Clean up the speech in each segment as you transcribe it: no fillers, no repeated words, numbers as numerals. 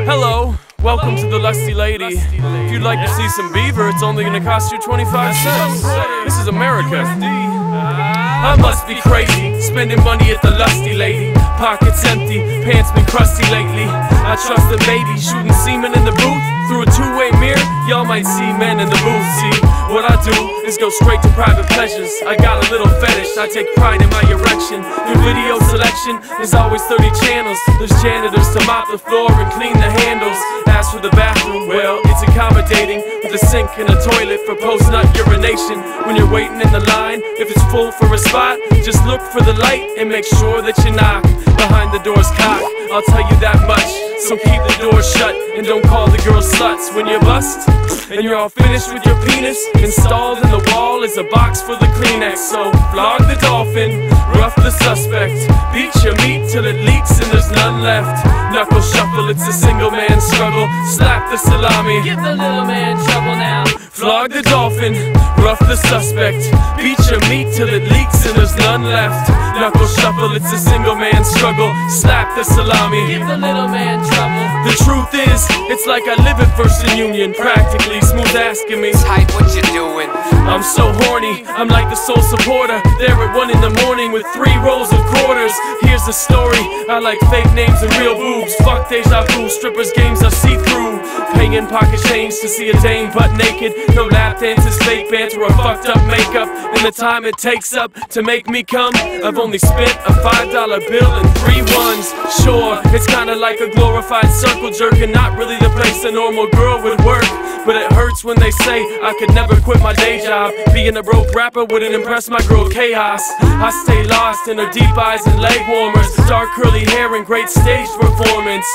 Hello, welcome to the Lusty Lady. If you'd like to see some beaver, it's only gonna cost you 25 cents. This is America. I must be crazy, spending money at the Lusty Lady. Pockets empty, pants been crusty lately. I trust the baby, shooting semen in the booth. Through a two-way mirror, y'all might see men in the booth. See, what I do is go straight to private pleasures. I got a little fetish, I take pride in my erection. The video selection is always 30 channels. There's janitors to mop the floor and clean the handles. As for the bathroom, well, it's accommodating, with a sink and a toilet for post-nut urination. When you're waiting in the line, if it's full for a spot, just look for the light and make sure that you knock. Behind the door's cock, I'll tell you that much. So keep the door shut and don't call the girls sluts. When you bust and you're all finished with your penis, installed in the wall is a box full of Kleenex. So flog the dolphin, rough the suspect, beat your meat till it leaks and there's none left. Knuckle shuffle, it's a single man struggle. Slap the salami, give the little man trouble now. Flog the dolphin, rough the suspect, beat your meat till it leaks and there's none left. Knuckle shuffle, it's a single man struggle. Slap the salami, give the little man trouble. The truth is, it's like I live at First and Union, practically. Smooth asking me, type, what you doing? I'm so horny, I'm like the sole supporter. There at 1 in the morning with 3 rolls of quarters. Here's the story, I like fake names and real boobs. Fuck deja vu, strippers games are see-through. Paying pocket change to see a dame butt naked. No lap dances, fake banter or fucked up makeup. And the time it takes up to make me come, I've only spent a $5 bill and 3 ones. Sure, it's kinda like a glorified circle jerk and not really the place a normal girl would work. But it hurts when they say I could never quit my day job. Being a broke rapper wouldn't impress my girl Chaos. I stay lost in her deep eyes and leg warmers, dark curly hair and great stage performance.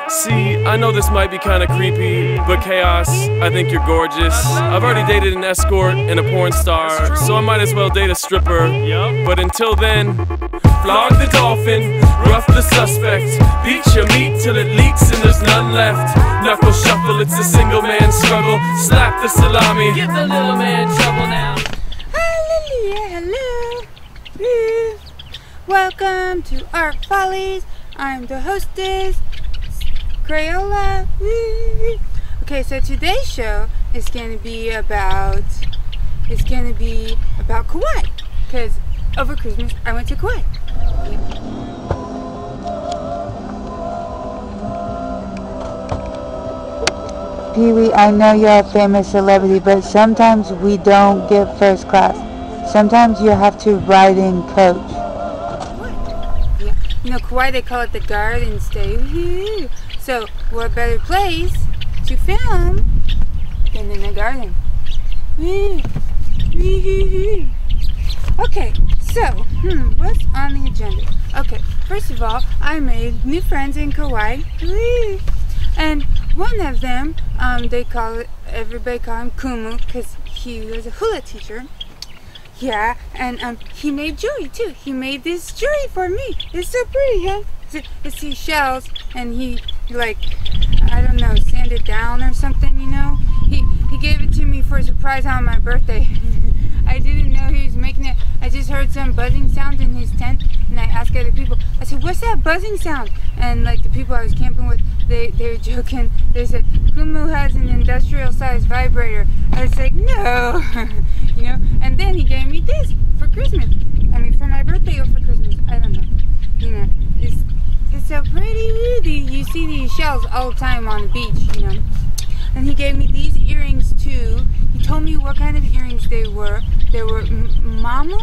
See, I know this might be kinda creepy, but Chaos, I think you're gorgeous. I've already dated an escort and a porn star, so I might as well date a stripper. But until then, flog the dolphin, rough the suspect, beat your meat till it leaks and there's none left. Knuckle shuffle, it's a single man struggle. Slap the salami, give the little man trouble now. Hallelujah, hello. Woo. Welcome to our Follies. I'm the hostess, Crayola. Woo. Okay, so today's show is going to be about Kauai, because over Christmas I went to Kauai. Pee-wee, I know you're a famous celebrity, but sometimes we don't get first class. Sometimes you have to ride in coach. Yeah, you know, Kauai, they call it the Garden State. Woo-hoo. So, what better place to film than in the garden? Woo. Woo-hoo-hoo. Okay, so, what's on the agenda? Okay, first of all, I made new friends in Kauai. Woo. And one of them, everybody call him Kumu, because he was a hula teacher. Yeah, and he made jewelry too. He made this jewelry for me. It's so pretty, huh? It's these shells, and he like, I don't know, sanded it down or something, you know? He gave it to me for a surprise on my birthday. I didn't know he was making it. I just heard some buzzing sounds in his tent, and I asked other people, I said, what's that buzzing sound? And like the people I was camping with, they were joking. They said, Kumu has an industrial-sized vibrator. I was like, no, you know? And then he gave me this for Christmas. I mean, for my birthday or for Christmas, I don't know. You know, it's so pretty, really. You see these shells all the time on the beach, you know? And he gave me these earrings too. He told me what kind of earrings they were. They were mamo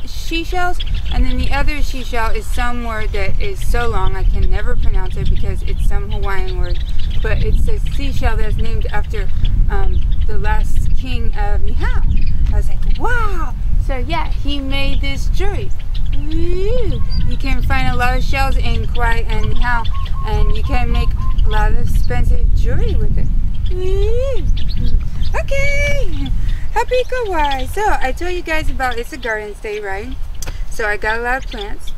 seashells, and then the other seashell is some word that is so long I can never pronounce it because it's some Hawaiian word. But it's a seashell that's named after the last king of Niihau. I was like, wow! So yeah, he made this jewelry. Woo. You can find a lot of shells in Kauai and Niihau, and you can make a lot of expensive jewelry with it. Woo. Okay, happy Kauai. So I told you guys about it's a garden state, right? So I got a lot of plants.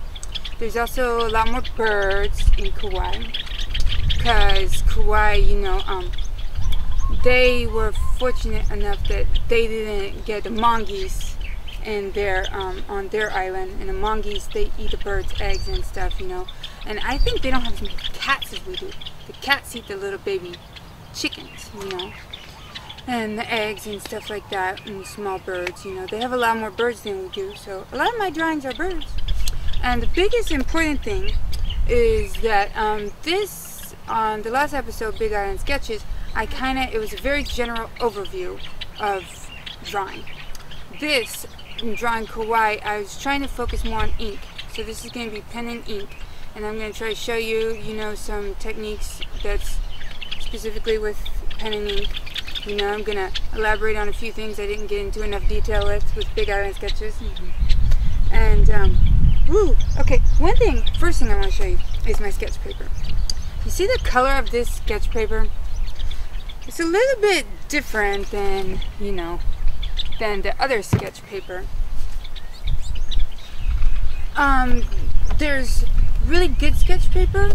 There's also a lot more birds in Kauai, because Kauai, you know, they were fortunate enough that they didn't get the mongoose in their on their island. And the mongoose, they eat the birds' eggs and stuff, you know. And I think they don't have as many cats as we do. The cats eat the little baby chickens, you know, and the eggs and stuff like that, and small birds, you know. They have a lot more birds than we do, so a lot of my drawings are birds. And the biggest important thing is that on the last episode, Big Island Sketches, it was a very general overview of drawing. This, in drawing Kauai, I was trying to focus more on ink. So this is going to be pen and ink, and I'm going to try to show you, you know, some techniques that's specifically with pen and ink. You know, I'm going to elaborate on a few things I didn't get into enough detail with Big Island Sketches. And, okay, first thing I want to show you is my sketch paper. You see the color of this sketch paper? It's a little bit different than, you know, than the other sketch paper. There's really good sketch paper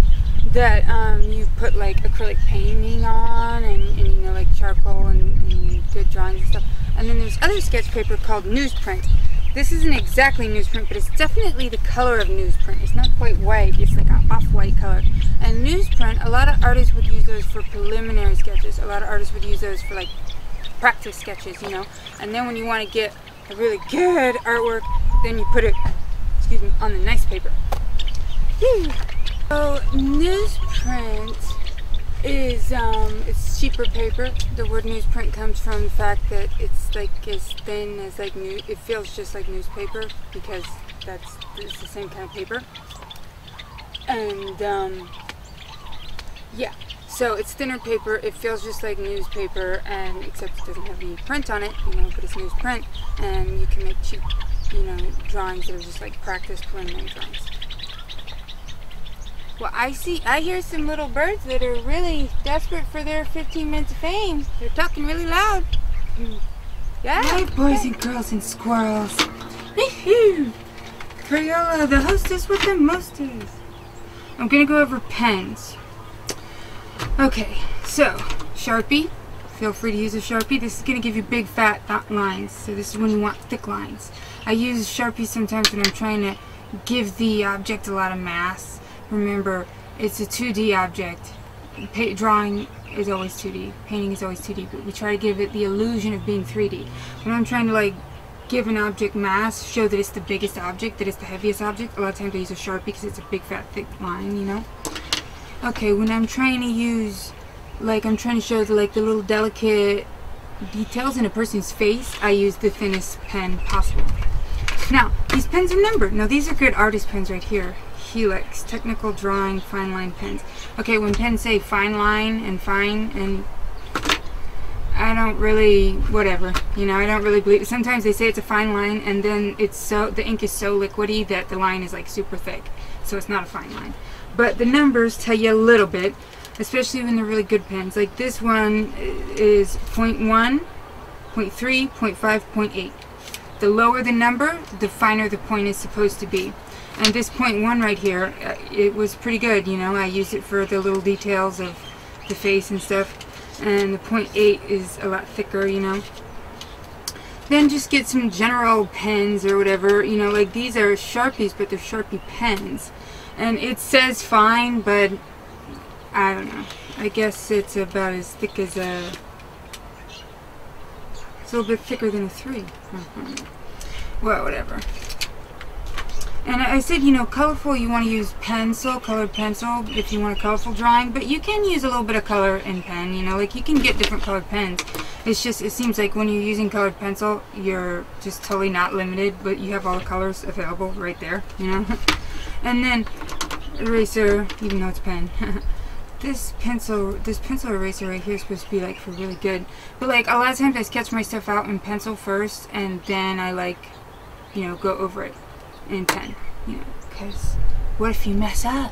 that you put like acrylic painting on, and you know, like charcoal and good drawings and stuff. And then there's other sketch paper called newsprint. This isn't exactly newsprint, but it's definitely the color of newsprint. It's not quite white, it's like an off-white color. And newsprint, a lot of artists would use those for preliminary sketches. A lot of artists would use those for like practice sketches, you know. And then when you want to get a really good artwork, then you put it, on the nice paper. So newsprint is it's cheaper paper. The word newsprint comes from the fact that it's like as thin as like it feels just like newspaper, because it's the same kind of paper. And yeah, so it's thinner paper. It feels just like newspaper, and except it doesn't have any print on it, you know, but it's newsprint, and you can make cheap, you know, drawings that are just like practice preliminary drawings. Well, I hear some little birds that are really desperate for their 15 minutes of fame. They're talking really loud. Yeah. Hi, boys and girls and squirrels. Crayola, the hostess with the mostest. I'm gonna go over pens. Okay, so Sharpie. Feel free to use a Sharpie. This is gonna give you big fat lines. So this is when you want thick lines. I use Sharpie sometimes when I'm trying to give the object a lot of mass. Remember, it's a 2D object. Drawing is always 2D. Painting is always 2D, but we try to give it the illusion of being 3D. When I'm trying to like give an object mass, show that it's the biggest object, that it's the heaviest object, a lot of times I use a Sharpie because it's a big fat thick line, you know? Okay, when I'm trying to use, like I'm trying to show the little delicate details in a person's face, I use the thinnest pen possible. Now, these pens are numbered. Now these are good artist pens right here. Helix, technical drawing, fine line pens. Okay, when pens say fine line and fine, and I don't really, whatever, you know, I don't really believe it. Sometimes they say it's a fine line, and then the ink is so liquidy that the line is like super thick, so it's not a fine line. But the numbers tell you a little bit, especially when they're really good pens. Like this one is 0.1, 0.3, 0.5, 0.8. The lower the number, the finer the point is supposed to be. And this 0.1 right here, it was pretty good, you know. I used it for the little details of the face and stuff. And the 0.8 is a lot thicker, you know. Then just get some general pens or whatever, you know, like these are Sharpies, but they're Sharpie pens. And it says fine, but I don't know. I guess it's about as thick as a... It's a little bit thicker than a 3. Well, whatever. And I said, you know, colorful, you want to use pencil, colored pencil, if you want a colorful drawing. But you can use a little bit of color in pen, you know, like you can get different colored pens. It's just, it seems like when you're using colored pencil, you're just totally not limited, but you have all the colors available right there, you know. And then eraser, even though it's pen. This pencil eraser right here is supposed to be like for really good. But like a lot of times I sketch my stuff out in pencil first, and then I like, you know, go over it in pen, you know, because what if you mess up?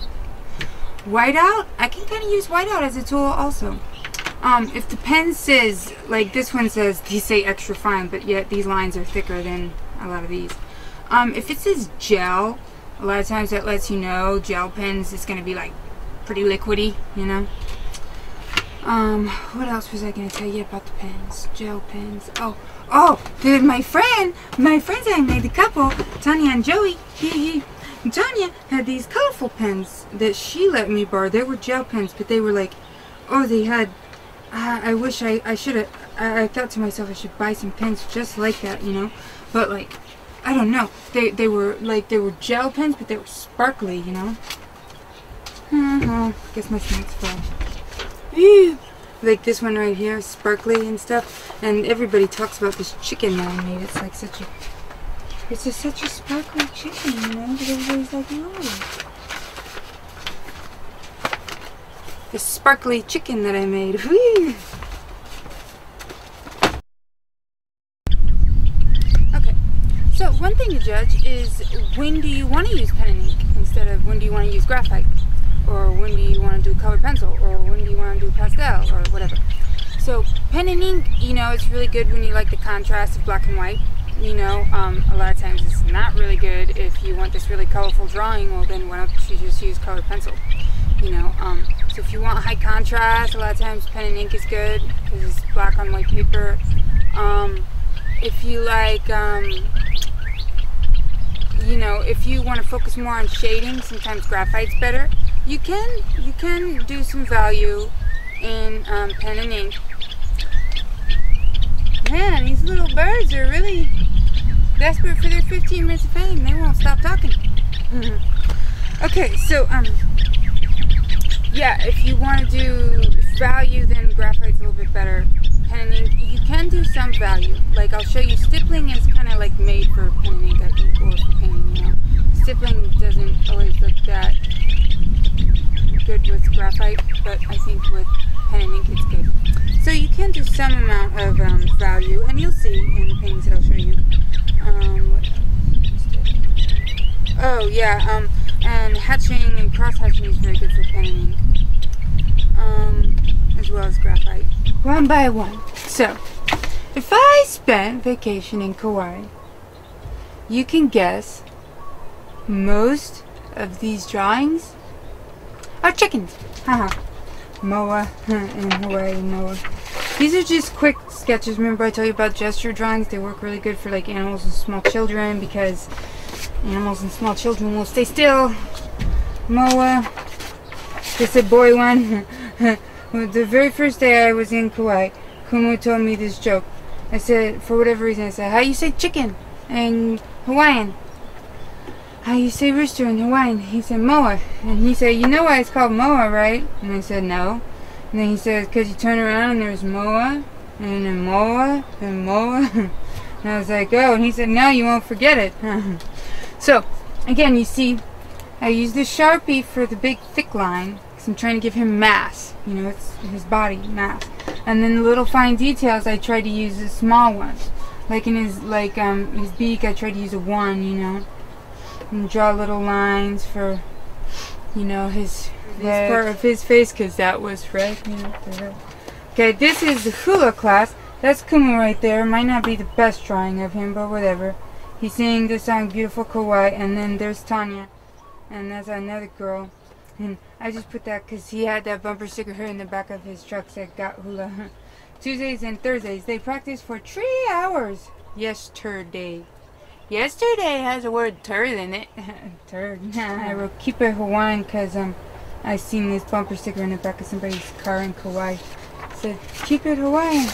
Whiteout, I can kind of use whiteout as a tool also. If the pen says, like this one says, these say extra fine, but yet these lines are thicker than a lot of these. If it says gel, a lot of times that lets you know gel pens is going to be like pretty liquidy, you know. What else was I gonna tell you about the pens? Gel pens. My friends I made a couple, Tanya and Joey. Tanya had these colorful pens that she let me borrow. They were gel pens, but they were like, they had, I wish I should have, I thought to myself I should buy some pens just like that, you know, but like, I don't know, they were gel pens, but they were sparkly, you know. Guess my snack's full. Like this one right here, sparkly and stuff, and everybody talks about this chicken that I made. It's like such a sparkly chicken, you know, but everybody's like, no. The sparkly chicken that I made. Whee! Okay, so one thing to judge is when do you want to use pen and ink instead of when do you want to use graphite, or when do you want to do colored pencil, or when do you want to do pastel, or whatever. So pen and ink, you know, it's really good when you like the contrast of black and white. You know, a lot of times it's not really good if you want this really colorful drawing. Well, then why don't you just use colored pencil? You know, so if you want high contrast, a lot of times pen and ink is good because it's black on white paper. If you like, you know, if you want to focus more on shading, sometimes graphite's better. You can do some value in pen and ink. Man, these little birds are really desperate for their 15 minutes of fame. They won't stop talking. Okay, so yeah, if you want to do value, then graphite's a little bit better. Pen and ink, you can do some value. Like I'll show you, stippling is kind of like made for pen and ink, I think, or for painting, you know. Stippling doesn't always look that good with graphite, but I think with pen and ink it's good. So you can do some amount of value, and you'll see in the paintings that I'll show you. And hatching and cross hatching is very good for pen and ink, as well as graphite. One by one. So, if I spent vacation in Kauai, you can guess most of these drawings are chickens. Haha. Moa in Hawaii, Moa. These are just quick sketches. Remember I told you about gesture drawings? They work really good for like animals and small children because animals and small children will stay still. Moa. This is a boy one. The very first day I was in Kauai, Kumu told me this joke. I said, for whatever reason, I said, how you say chicken in Hawaiian? How you say rooster in Hawaiian? He said moa. And he said, you know why it's called moa, right? And I said, no. And then he said, because you turn around and there's moa, and then moa, and moa. And I was like, oh. And he said, no, you won't forget it. So, again, you see, I use this Sharpie for the big thick line, because I'm trying to give him mass. You know, it's his body, mass. And then the little fine details, I tried to use the small ones. Like in his, his beak, I tried to use a 1, you know. And draw little lines for, you know, this part of his face, because that was red, you know. Okay, this is the hula class. That's Kumu right there. Might not be the best drawing of him, but whatever. He's singing the song Beautiful Kauai, and then there's Tanya, and that's another girl. And I just put that because he had that bumper sticker here in the back of his truck that got hula. Tuesdays and Thursdays, they practice for 3 hours. Yesterday. Yesterday has a word turd in it. Turd. I wrote keep it Hawaiian because I seen this bumper sticker in the back of somebody's car in Kauai. It said keep it Hawaiian.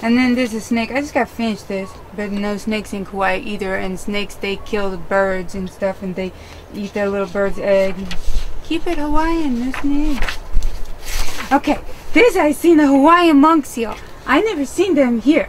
And then there's a snake. I just got finished this, but no snakes in Kauai either. And snakes, they kill the birds and stuff, and they eat that little bird's egg. Keep it Hawaiian, no snakes. Okay, this I seen a Hawaiian monk seal. I never seen them here.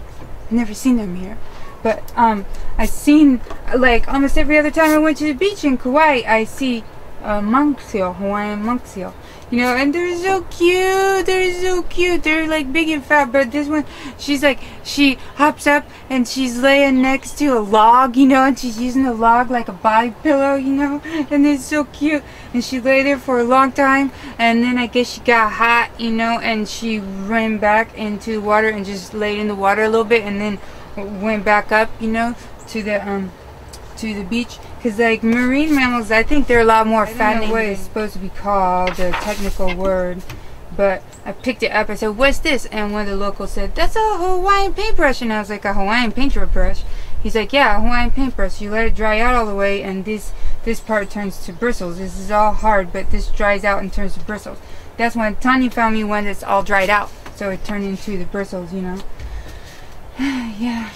But I seen, like, almost every other time I went to the beach in Kauai, I see a monk seal, Hawaiian monk seal. You know, and they're so cute. They're like big and fat, but this one, she's like, she hops up and she's laying next to a log, you know, and she's using the log like a body pillow, you know, and it's so cute. And she lay there for a long time, and then I guess she got hot, you know, and she ran back into the water and just laid in the water a little bit, and then went back up, you know, to the beach. Because like marine mammals, I think they're a lot more fattening. What it's supposed to be called, the technical word, But I picked it up. I said, "What's this?" And one of the locals said, "That's a Hawaiian paintbrush." And I was like, "A Hawaiian paintbrush?" He's like, "Yeah, a Hawaiian paintbrush. You let it dry out all the way, and this part turns to bristles. This is all hard, but this dries out and turns to bristles." That's when Tanya found me one that's all dried out, so it turned into the bristles, you know. Yeah.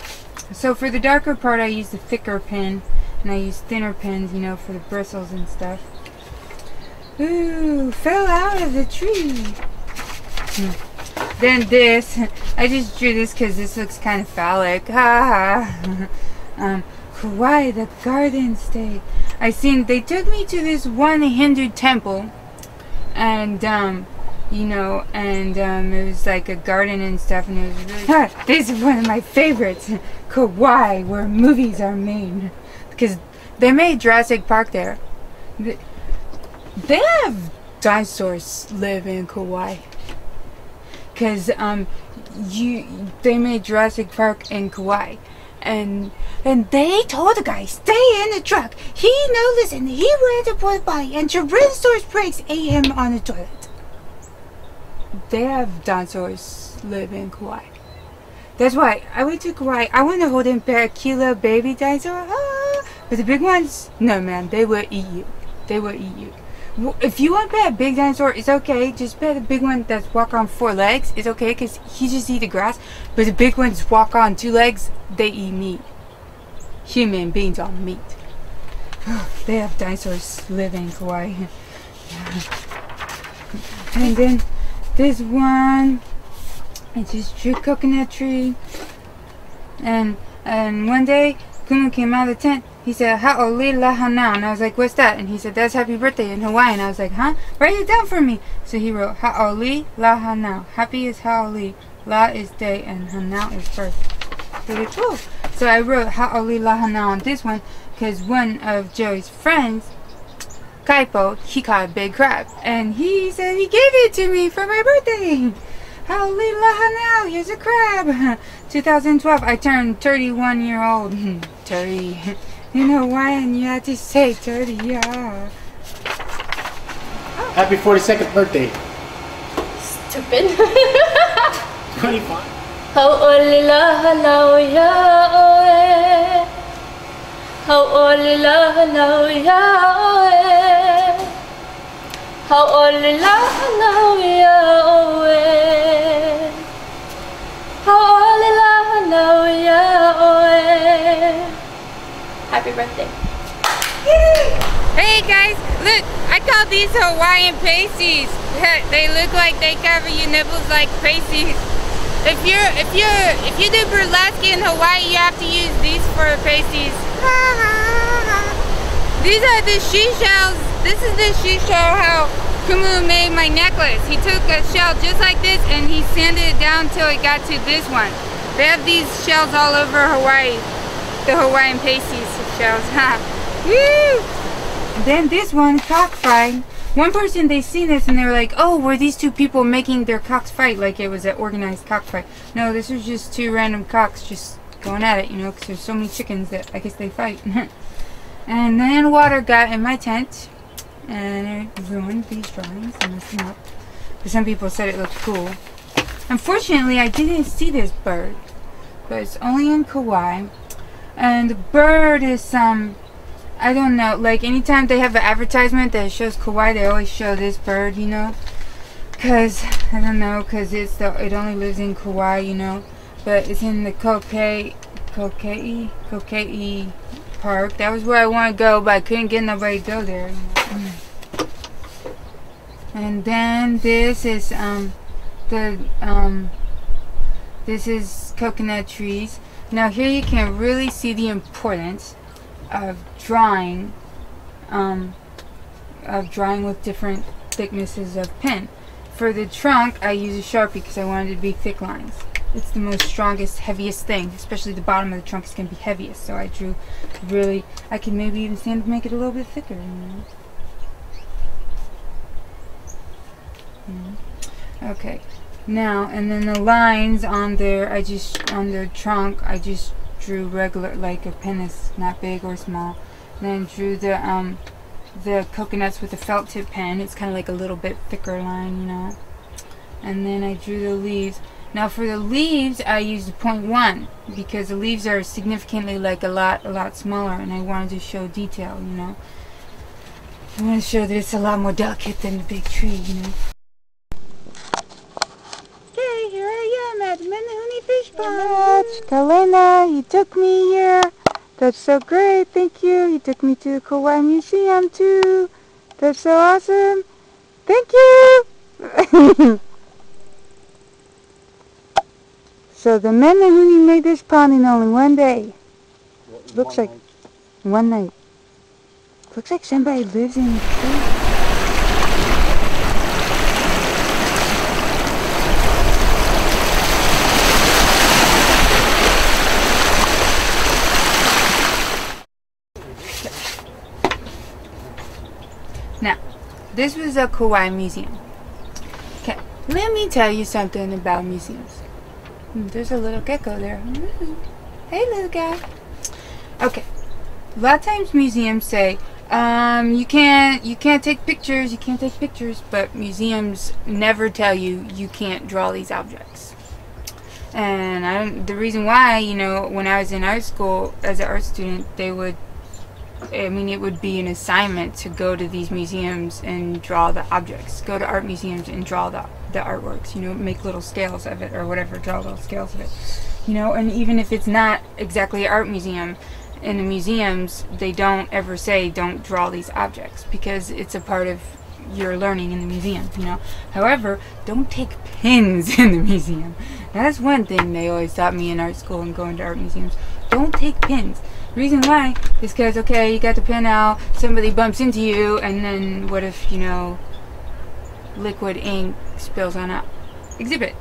So for the darker part, I used a thicker pen, and I used thinner pens, you know, for the bristles and stuff. Ooh, fell out of the tree. Then this, I just drew this because this looks kind of phallic. Ha ha. Kauai, the garden state. They took me to this one Hindu temple, and you know, and it was like a garden and stuff, and it was really this is one of my favorites, Kauai, where movies are made, because they made Jurassic Park there. They have dinosaurs live in Kauai, because they made Jurassic Park in Kauai. And they told the guy, "Stay in the truck." He listen. He ran to Port Body, and Tyrannosaurus Rex ate him on the toilet. They have dinosaurs live in Kauai. That's why I went to Kauai. I want to hold in a killer baby dinosaur. But the big ones, no man, they will eat you. They will eat you. If you want to pet a big dinosaur, it's okay. Just pet a big one that's walk on 4 legs. It's okay because he just eat the grass. But the big ones walk on 2 legs. They eat meat. Human beings on meat. They have dinosaurs live in Kauai. And then this one, I just drew a coconut tree. And one day, Kumu came out of the tent. He said, "Ha'oli lahanau," and I was like, "What's that?" And he said, "That's happy birthday in Hawaiian." I was like, "Huh? Write it down for me." So he wrote, "Ha'oli lahanau." Happy is Ha'oli, La is day, and Hanau is birth. Pretty cool. So I wrote Ha'oli lahanau on this one because one of Joey's friends, Kaipo, he caught a big crab, and he said he gave it to me for my birthday. Ha'oli lahanau, here's a crab. 2012, I turned 31-year-old. 30. You know why? And you had to say 30, yeah. Happy 42nd birthday. Stupid. 25. Hau'olila halau ya oe. Hau'olila halau ya oe. Hau'olila halau ya oe. Hau'olila halau ya oe. Happy birthday. Hey guys, look, I call these Hawaiian pasties. They look like they cover your nipples like pasties. If you do burlesque in Hawaii, you have to use these for pasties. These are the seashells. This is the seashell how Kumu made my necklace. He took a shell just like this and he sanded it down till it got to this one. They have these shells all over Hawaii. The Hawaiian pasties shells. Woo! Then this one, cockfight. One person, they seen this and they were like, "Oh, were these two people making their cocks fight?" Like it was an organized cockfight. No, this was just 2 random cocks just going at it, you know, because there's so many chickens that I guess they fight. And then water got in my tent and it ruined these drawings and messed them up. But some people said it looked cool. Unfortunately, I didn't see this bird, but it's only in Kauai. And the bird is I don't know, like anytime they have an advertisement that shows Kauai, they always show this bird, you know, cause I don't know, cause it only lives in Kauai, you know, but it's in the Kauai Park. That was where I want to go, but I couldn't get nobody to go there. And then this is this is coconut trees. Now here you can really see the importance of drawing with different thicknesses of pen. For the trunk, I use a Sharpie because I wanted it to be thick lines. It's the most strongest, heaviest thing, especially the bottom of the trunk is going to be heaviest. So I drew really, I could maybe even stand to make it a little bit thicker. You know? Okay. Now, and then the lines on there, on their trunk, I just drew regular, like a pen is not big or small. And then drew the coconuts with a felt tip pen. It's kind of like a little bit thicker line, you know. And then I drew the leaves. Now for the leaves, I used 0.1 because the leaves are significantly like a lot smaller, and I wanted to show detail, you know. I want to show that it's a lot more delicate than the big tree, you know. Okay, here I am at Menehune Fish Pond. Kalena, you took me here. That's so great, thank you. You took me to the Kauai Museum too. That's so awesome. Thank you. So the Menehune made this pond in only one day. Looks like one night. Looks like somebody lives in the tree. Now, this was a Kauai museum. Okay, let me tell you something about museums. There's a little gecko there. Hey, little guy. Okay, a lot of times museums say, you can't take pictures, but museums never tell you you can't draw these objects. And the reason why, you know, when I was in art school as an art student, it would be an assignment to go to these museums and draw the objects. Go to art museums and draw the artworks, you know, make little scales of it or whatever, draw little scales of it. You know, and even if it's not exactly an art museum, in the museums, they don't ever say don't draw these objects because it's a part of your learning in the museum, you know. However, don't take pins in the museum. That's one thing they always taught me in art school and going to art museums. Don't take pins. Reason why is because, okay, you got the pen out, somebody bumps into you, and then what if, you know, liquid ink spills on an exhibit,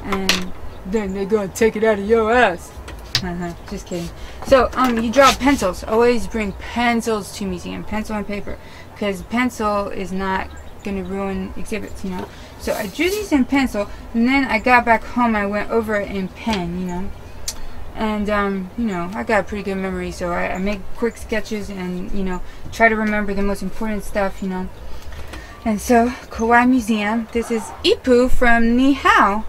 and then they're gonna take it out of your ass. Just kidding. So, you draw pencils. Always bring pencils to museum, pencil and paper, because pencil is not gonna ruin exhibits, you know. So I drew these in pencil, and then I got back home, I went over it in pen, you know. And, you know, I got a pretty good memory, so I make quick sketches and, you know, try to remember the most important stuff, you know. And so, Kauai Museum, this is ipu from Ni Hao.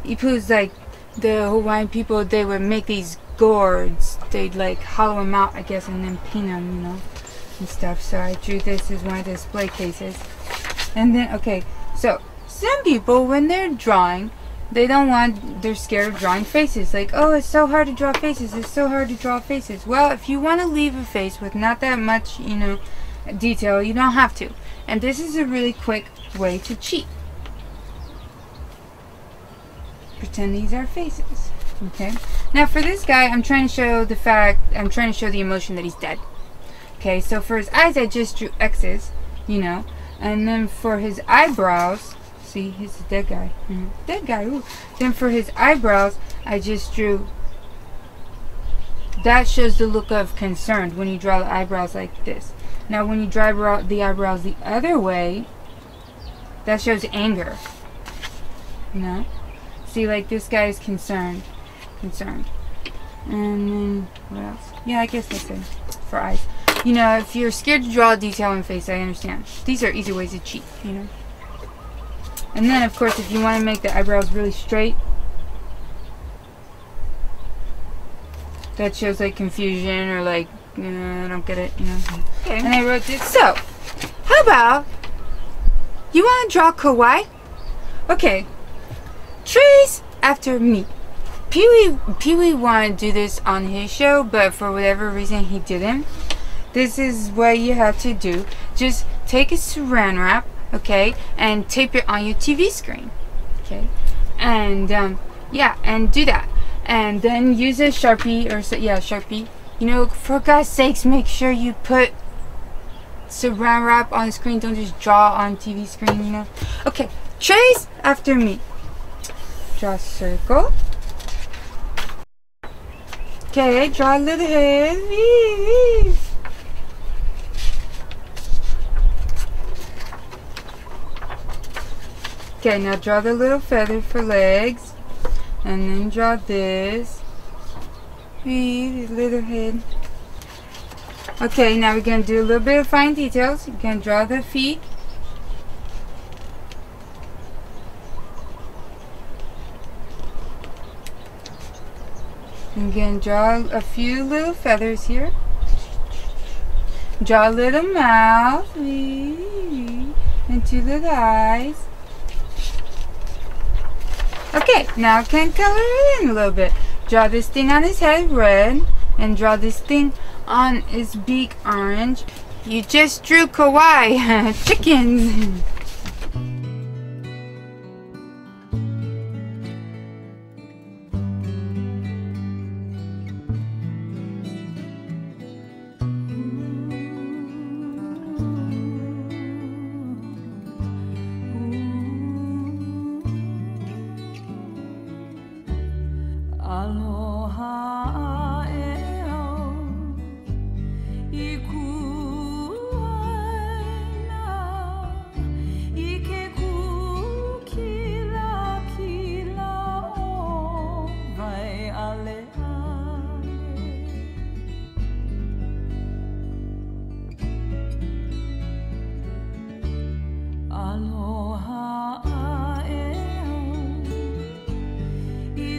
Ipu's like, the Hawaiian people, they would make these gourds. They'd, like, hollow them out, I guess, and then paint them, you know, and stuff. So I drew this as one of the display cases. And then, okay, so, some people, when they're drawing, they're scared of drawing faces. Like, oh, it's so hard to draw faces. It's so hard to draw faces. Well, if you want to leave a face with not that much, you know, detail, you don't have to. And this is a really quick way to cheat. Pretend these are faces. Okay. Now for this guy, I'm trying to show the emotion that he's dead. Okay, so for his eyes, I just drew X's, you know. And then for his eyebrows, see, he's a dead guy. Dead guy, ooh. Then for his eyebrows, I just drew, that shows the look of concern when you draw the eyebrows like this. Now when you draw the eyebrows the other way, that shows anger. You know? See, like this guy is concerned. And then, what else? Yeah, I guess that's it. For eyes. You know, if you're scared to draw detail in face, I understand. These are easy ways to cheat, you know? And then, of course, if you want to make the eyebrows really straight, that shows, like, confusion or, like, I don't get it, you know? Okay. And I wrote this. So, how about, you want to draw Kauai? Okay. Trees after me. Pee-wee wanted to do this on his show, but for whatever reason he didn't. This is what you have to do. Just take a saran wrap, okay, and tape it on your TV screen, okay, and yeah, and do that, and then use a Sharpie Sharpie. You know, for God's sakes, make sure you put saran wrap on the screen. Don't just draw on TV screen, you know. Okay, trace after me. Draw a circle. Okay, draw a little head. Okay, now draw the little feather for legs. And then draw this. Little head. Okay, now we're going to do a little bit of fine details. You're going to draw the feet. Again, draw a few little feathers here. Draw a little mouth. And 2 little eyes. Okay, now I can color it in a little bit. Draw this thing on his head red. And draw this thing on his beak orange. You just drew Kauai chickens. Aloha e au I kuaina I ke kukila kila o vai ale Aloha e au I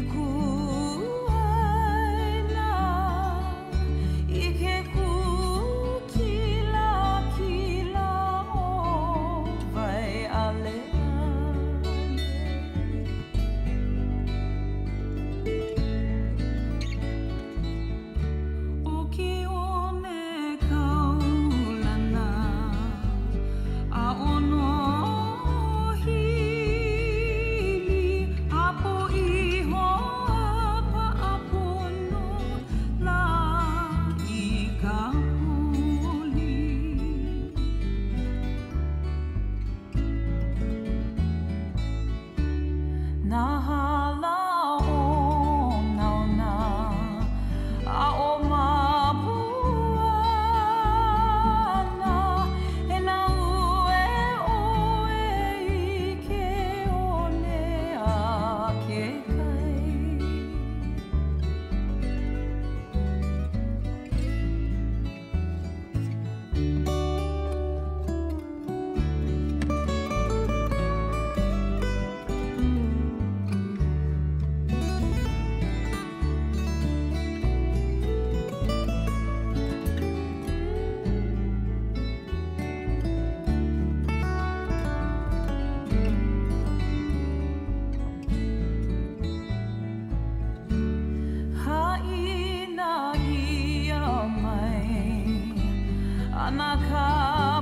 Anaka